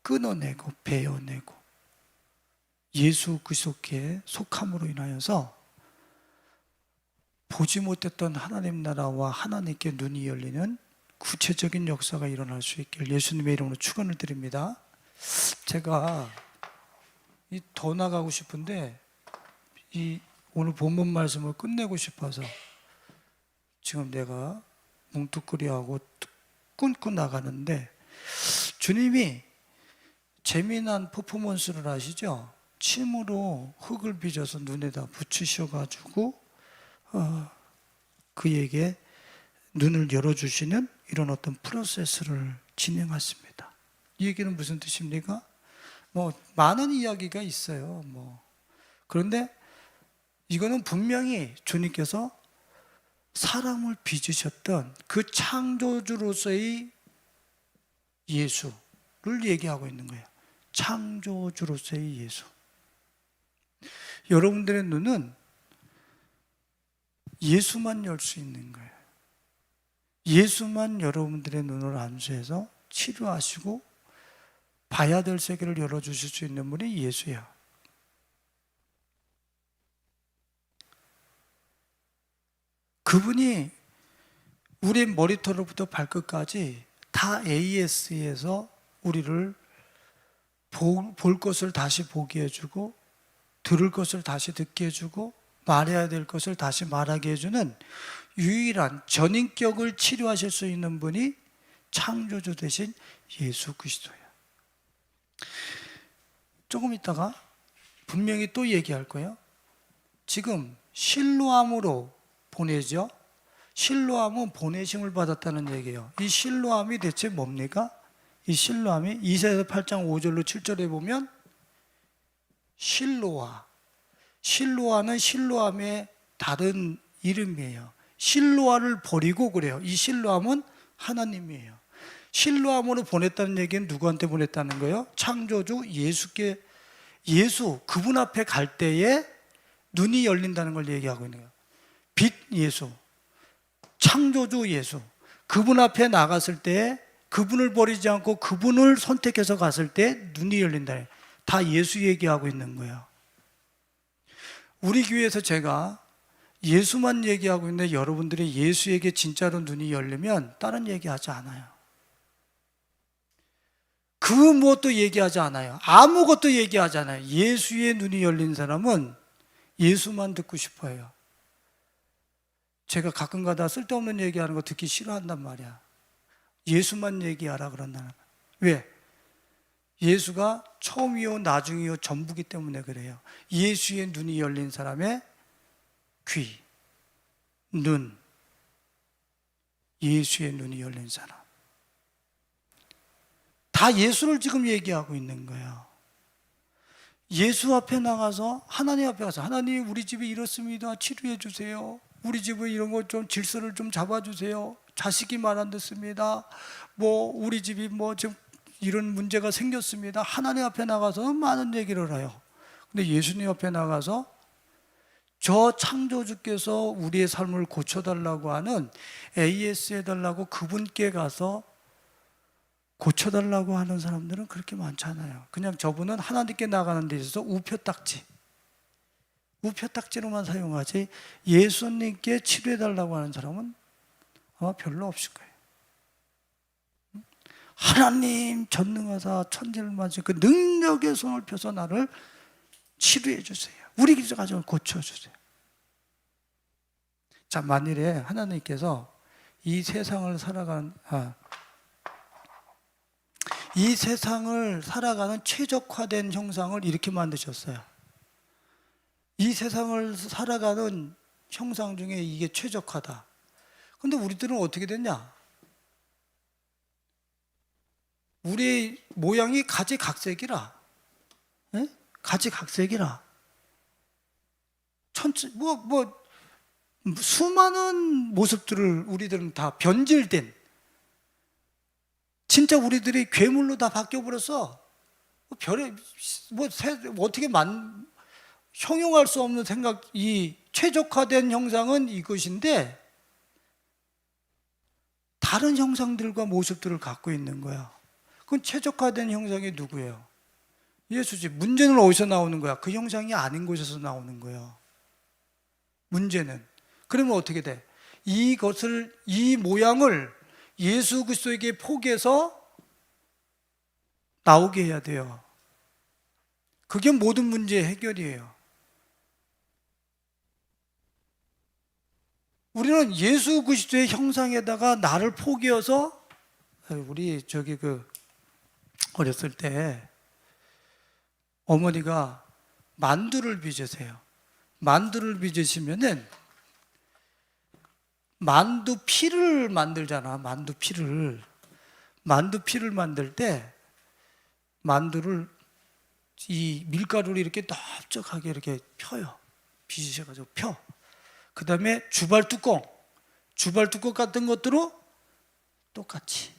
Speaker 1: 끊어내고 베어내고 예수 그리스도께 속함으로 인하여서 보지 못했던 하나님 나라와 하나님께 눈이 열리는 구체적인 역사가 일어날 수 있길 예수님의 이름으로 축원을 드립니다. 제가 더 나가고 싶은데 오늘 본문 말씀을 끝내고 싶어서 지금 내가 뭉뚱그려하고 끊고 나가는데, 주님이 재미난 퍼포먼스를 하시죠. 침으로 흙을 빚어서 눈에다 붙이셔가지고 그에게 눈을 열어주시는 이런 어떤 프로세스를 진행하십니다. 이 얘기는 무슨 뜻입니까? 많은 이야기가 있어요. 그런데 이거는 분명히 주님께서 사람을 빚으셨던 그 창조주로서의 예수를 얘기하고 있는 거예요. 창조주로서의 예수. 여러분들의 눈은 예수만 열 수 있는 거예요. 예수만 여러분들의 눈을 안수해서 치료하시고 봐야 될 세계를 열어주실 수 있는 분이 예수야. 그분이 우리 머리털부터 발끝까지 다 AS에서 우리를 볼 것을 다시 보게 해주고 들을 것을 다시 듣게 해주고 말해야 될 것을 다시 말하게 해주는 유일한 전인격을 치료하실 수 있는 분이 창조주 되신 예수 그리스도예요. 조금 있다가 분명히 또 얘기할 거예요. 지금 실로암으로 보내죠. 실로암은 보내심을 받았다는 얘기예요. 이 실로암이 대체 뭡니까? 이 실로암이 이사야서 8장 5절로 7절에 보면 실로아는 실로암의 다른 이름이에요. 실로아를 버리고 그래요. 이 실로암은 하나님이에요. 실로암으로 보냈다는 얘기는 누구한테 보냈다는 거예요? 창조주 예수께, 그분 앞에 갈 때에 눈이 열린다는 걸 얘기하고 있는 거예요. 빛 예수, 창조주 예수, 그분 앞에 나갔을 때 그분을 버리지 않고 그분을 선택해서 갔을 때 눈이 열린다. 다 예수 얘기하고 있는 거예요. 우리 교회에서 제가 예수만 얘기하고 있는데 여러분들이 예수에게 진짜로 눈이 열리면 다른 얘기하지 않아요. 그 무엇도 얘기하지 않아요. 아무것도 얘기하지 않아요. 예수의 눈이 열린 사람은 예수만 듣고 싶어요. 제가 가끔가다 쓸데없는 얘기하는 거 듣기 싫어한단 말이야. 예수만 얘기하라 그런다는 거야. 왜? 예수가 처음이요 나중이요 전부기 때문에 그래요. 예수의 눈이 열린 사람의 귀, 눈, 예수의 눈이 열린 사람, 다 예수를 지금 얘기하고 있는 거예요. 예수 앞에 나가서 하나님 앞에 가서 하나님 우리 집이 이렇습니다. 치료해 주세요. 우리 집은 이런 거 좀 질서를 좀 잡아주세요. 자식이 말 안 듣습니다. 우리 집이 지금 이런 문제가 생겼습니다. 하나님 앞에 나가서 많은 얘기를 해요. 근데 예수님 앞에 나가서 저 창조주께서 우리의 삶을 고쳐달라고 하는 AS 해달라고 그분께 가서 고쳐달라고 하는 사람들은 그렇게 많지 않아요. 그냥 저분은 하나님께 나가는 데 있어서 우표딱지로만 사용하지 예수님께 치료해달라고 하는 사람은 아마 별로 없을 거예요. 하나님 전능하사 천지를 만지신 그 능력의 손을 펴서 나를 치료해 주세요. 우리 기도 가정을 고쳐주세요. 자, 만일에 하나님께서 이 세상을 살아가는 이 세상을 살아가는 최적화된 형상을 이렇게 만드셨어요. 이 세상을 살아가는 형상 중에 이게 최적화다. 근데 우리들은 어떻게 됐냐? 우리 모양이 가지각색이라. 예? 가지각색이라. 수많은 모습들을 우리들은 다 변질된, 진짜 우리들이 괴물로 다 바뀌어버렸어. 어떻게 형용할 수 없는 생각, 이 최적화된 형상은 이것인데, 다른 형상들과 모습들을 갖고 있는 거야. 그건 최적화된 형상이 누구예요? 예수지. 문제는 어디서 나오는 거야? 그 형상이 아닌 곳에서 나오는 거야. 문제는. 그러면 어떻게 돼? 이 모양을 예수 그리스도에게 포기해서 나오게 해야 돼요. 그게 모든 문제의 해결이에요. 우리는 예수 그리스도의 형상에다가 나를 포기해서, 우리 어렸을 때 어머니가 만두를 빚으세요. 만두를 빚으시면은 만두피를 만들잖아. 만두피를 만들 때 만두를 이 밀가루를 이렇게 넓적하게 이렇게 펴요. 빚으셔가지고 펴. 그 다음에 주발 뚜껑 같은 것들로 똑같이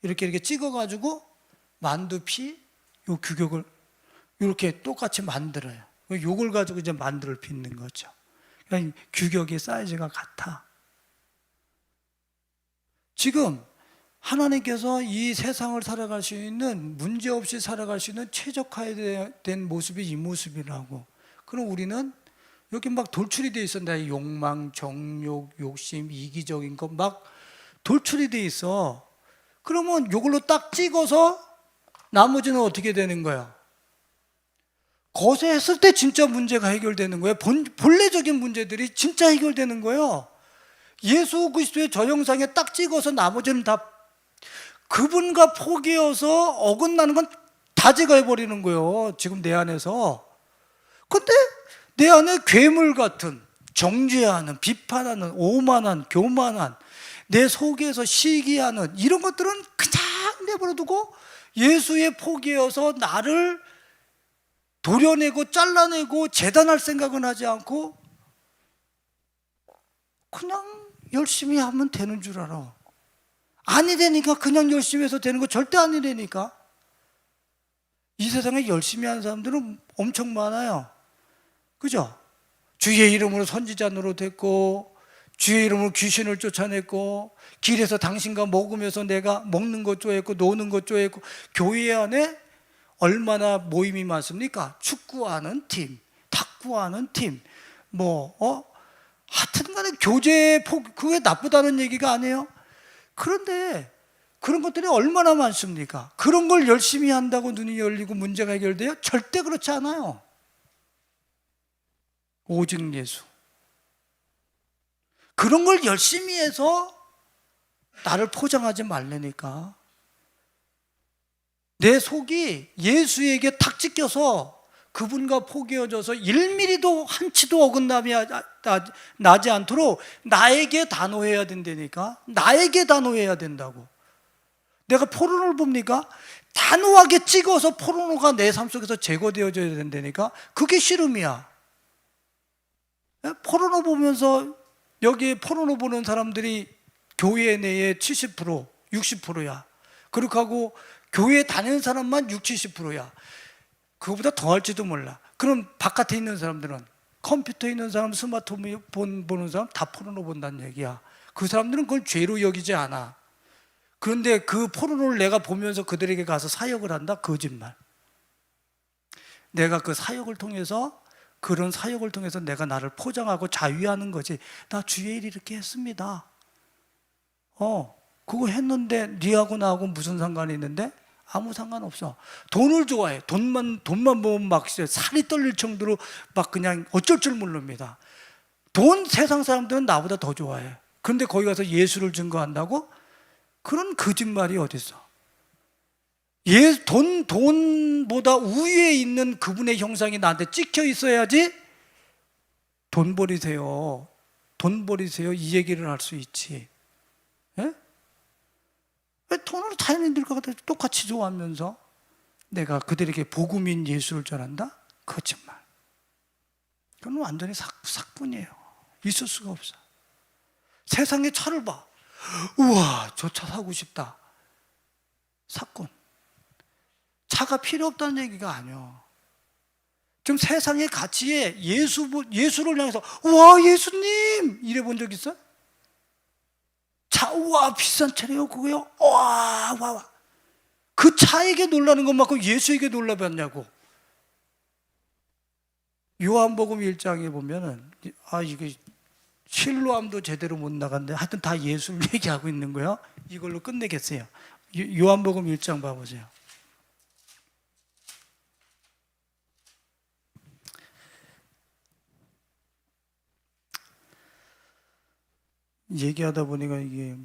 Speaker 1: 이렇게 찍어가지고 만두피 요 규격을 이렇게 똑같이 만들어요. 요걸 가지고 이제 만두를 빚는 거죠. 그러니까 규격의 사이즈가 같아. 지금 하나님께서 이 세상을 살아갈 수 있는, 문제없이 살아갈 수 있는 최적화된 모습이 이 모습이라고. 그럼 우리는 여기 막 돌출이 돼 있어. 내 욕망, 정욕, 욕심, 이기적인 거 막 돌출이 돼 있어. 그러면 이걸로 딱 찍어서 나머지는 어떻게 되는 거야? 거세했을 때 진짜 문제가 해결되는 거예요. 본래적인 문제들이 진짜 해결되는 거예요. 예수 그리스도의 저 형상에 딱 찍어서 나머지는 다 그분과 포기해서 어긋나는 건 다 제거해버리는 거예요. 지금 내 안에서. 근데 내 안에 괴물 같은, 정죄하는, 비판하는, 오만한, 교만한, 내 속에서 시기하는 이런 것들은 그냥 내버려두고 예수의 포기여서 나를 도려내고 잘라내고 재단할 생각은 하지 않고 그냥 열심히 하면 되는 줄 알아. 아니라니까. 그냥 열심히 해서 되는 거 절대 아니라니까. 이 세상에 열심히 하는 사람들은 엄청 많아요. 그죠? 주의 이름으로 선지자 노릇했고, 주의 이름으로 귀신을 쫓아냈고, 길에서 당신과 먹으면서 내가 먹는 것 좋아했고, 노는 것 좋아했고, 교회 안에 얼마나 모임이 많습니까? 축구하는 팀, 탁구하는 팀, 하여튼 간에 그게 나쁘다는 얘기가 아니에요. 그런데 그런 것들이 얼마나 많습니까? 그런 걸 열심히 한다고 눈이 열리고 문제가 해결돼요? 절대 그렇지 않아요. 오직 예수. 그런 걸 열심히 해서 나를 포장하지 말라니까. 내 속이 예수에게 탁 찍혀서 그분과 포개어져서 1mm도 한치도 어긋남이 나지 않도록 나에게 단호해야 된다니까. 나에게 단호해야 된다고. 내가 포르노를 봅니까? 단호하게 찍어서 포르노가 내 삶 속에서 제거되어져야 된다니까. 그게 씨름이야. 포르노 보면서, 여기 포르노 보는 사람들이 교회 내에 70%, 60%야. 그렇게 하고 교회 다니는 사람만 60, 70%야. 그거보다 더 할지도 몰라. 그럼 바깥에 있는 사람들은, 컴퓨터에 있는 사람, 스마트폰 보는 사람 다 포르노 본다는 얘기야. 그 사람들은 그걸 죄로 여기지 않아. 그런데 그 포르노를 내가 보면서 그들에게 가서 사역을 한다? 거짓말. 내가 그 사역을 통해서, 그런 사역을 통해서 내가 나를 포장하고 자유하는 거지. 나 주의 일 이렇게 했습니다. 그거 했는데 니하고 나하고 무슨 상관이 있는데? 아무 상관없어. 돈을 좋아해. 돈만 보면 막 살이 떨릴 정도로 막 그냥 어쩔 줄 모릅니다. 돈 세상 사람들은 나보다 더 좋아해. 그런데 거기 가서 예수를 증거한다고? 그런 거짓말이 어딨어? 돈보다 우위에 있는 그분의 형상이 나한테 찍혀 있어야지 돈 버리세요, 돈 버리세요 이 얘기를 할 수 있지. 예? 왜 돈으로 자연인들과 똑같이 좋아하면서 내가 그들에게 복음인 예수를 전한다? 거짓말. 그건 완전히 삭분이에요. 있을 수가 없어. 세상의 차를 봐. 우와, 저 차 사고 싶다. 사건. 차가 필요 없다는 얘기가 아니야. 지금 세상의 가치에 예수를 향해서 우와, 예수님! 이래 본 적 있어? 차, 우와, 비싼 차래요, 그거요? 와. 그 차에게 놀라는 것만큼 예수에게 놀라봤냐고. 요한복음 1장에 보면은, 이게 실로암도 제대로 못 나갔는데 하여튼 다 예수를 얘기하고 있는 거예요. 이걸로 끝내겠어요. 요한복음 1장 봐보세요. 얘기하다 보니까 이게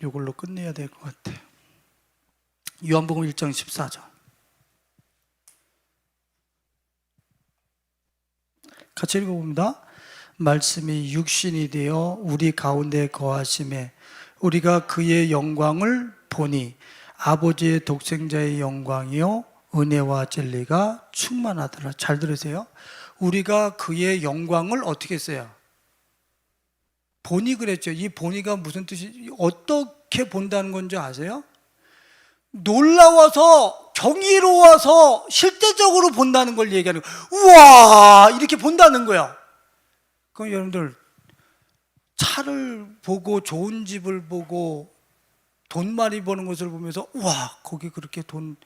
Speaker 1: 이걸로 끝내야 될 것 같아요. 요한복음 1장 14절 같이 읽어봅니다. 말씀이 육신이 되어 우리 가운데 거하심에 우리가 그의 영광을 보니 아버지의 독생자의 영광이요 은혜와 진리가 충만하더라. 잘 들으세요. 우리가 그의 영광을 어떻게 했어요? 보니 그랬죠. 이 보니가 무슨 뜻이, 어떻게 본다는 건지 아세요? 놀라워서, 경이로워서 실제적으로 본다는 걸 얘기하는 거예요. 우와, 이렇게 본다는 거야. 그럼 여러분들, 차를 보고 좋은 집을 보고 돈 많이 버는 것을 보면서 우와, 거기 그렇게 돈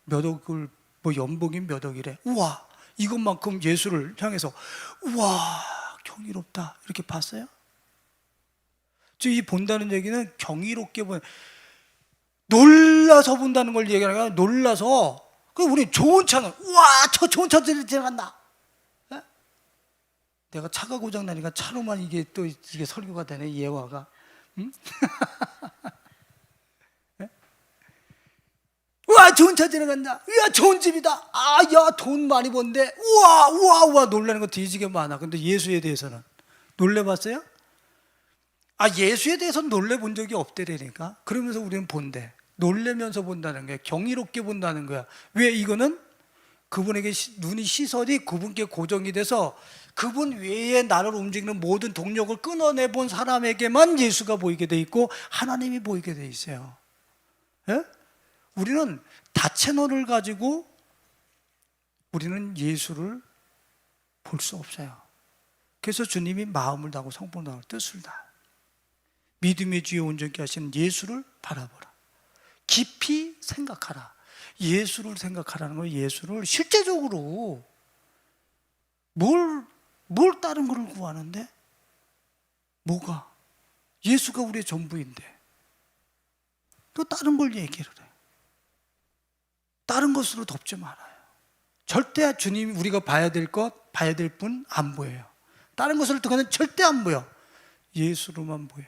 Speaker 1: 몇 억을, 뭐 연봉이 몇 억이래. 우와, 이것만큼 예수를 향해서 우와, 경이롭다, 이렇게 봤어요? 이 본다는 얘기는 경이롭게 놀라서 본다는 걸 얘기하는 거야. 놀라서. 우리 좋은 차는 우와, 저 좋은 차들이 지나간다. 네? 내가 차가 고장 나니까 차로만 이게 또 이게 설교가 되네, 예화가. 응? 네? 우와, 좋은 차 지나간다. 우와, 좋은 집이다. 야, 돈 많이 번데. 우와, 놀라는 거 뒤지게 많아. 근데 예수에 대해서는 놀래봤어요? 예수에 대해서는 놀래본 적이 없대라니까. 그러면서 우리는 본대. 놀래면서 본다는 거야. 경이롭게 본다는 거야. 왜? 이거는 그분에게 눈이, 시선이 그분께 고정이 돼서 그분 외에 나를 움직이는 모든 동력을 끊어내본 사람에게만 예수가 보이게 돼 있고 하나님이 보이게 돼 있어요. 예? 우리는 다채널을 가지고 우리는 예수를 볼 수 없어요. 그래서 주님이 마음을 다하고 성품을 다하고 뜻을 다하고 믿음의 주에 온전케 하시는 예수를 바라보라. 깊이 생각하라. 예수를 생각하라는 거예요. 예수를 실제적으로 뭘 다른 거를 구하는데? 뭐가? 예수가 우리의 전부인데 또 다른 걸 얘기를 해. 다른 것으로 덮지 말아요. 절대 주님이 우리가 봐야 될 것, 봐야 될 분 안 보여요. 다른 것을 통해서는 절대 안 보여. 예수로만 보여.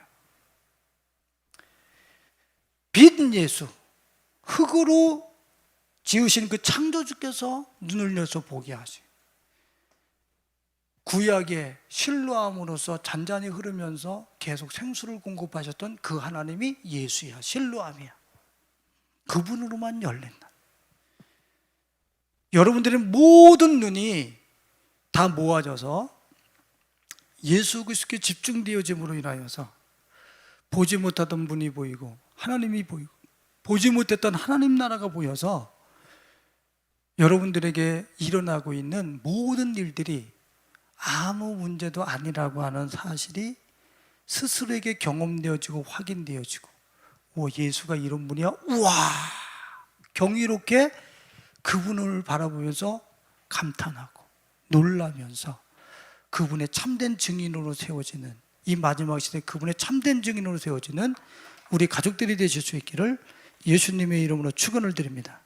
Speaker 1: 빛 예수, 흙으로 지으신 그 창조주께서 눈을 열어서 보게 하시. 구약의 실로암으로서 잔잔히 흐르면서 계속 생수를 공급하셨던 그 하나님이 예수야, 실로암이야. 그분으로만 열린다. 여러분들의 모든 눈이 다 모아져서 예수 그리스도께 집중되어짐으로 인하여서 보지 못하던 분이 보이고 하나님이 보이고 보지 못했던 하나님 나라가 보여서 여러분들에게 일어나고 있는 모든 일들이 아무 문제도 아니라고 하는 사실이 스스로에게 경험되어지고 확인되어지고, 예수가 이런 분이야? 우와! 경이롭게 그분을 바라보면서 감탄하고 놀라면서 그분의 참된 증인으로 세워지는, 이 마지막 시대 그분의 참된 증인으로 세워지는 우리 가족들이 되실 수 있기를 예수님의 이름으로 축원을 드립니다.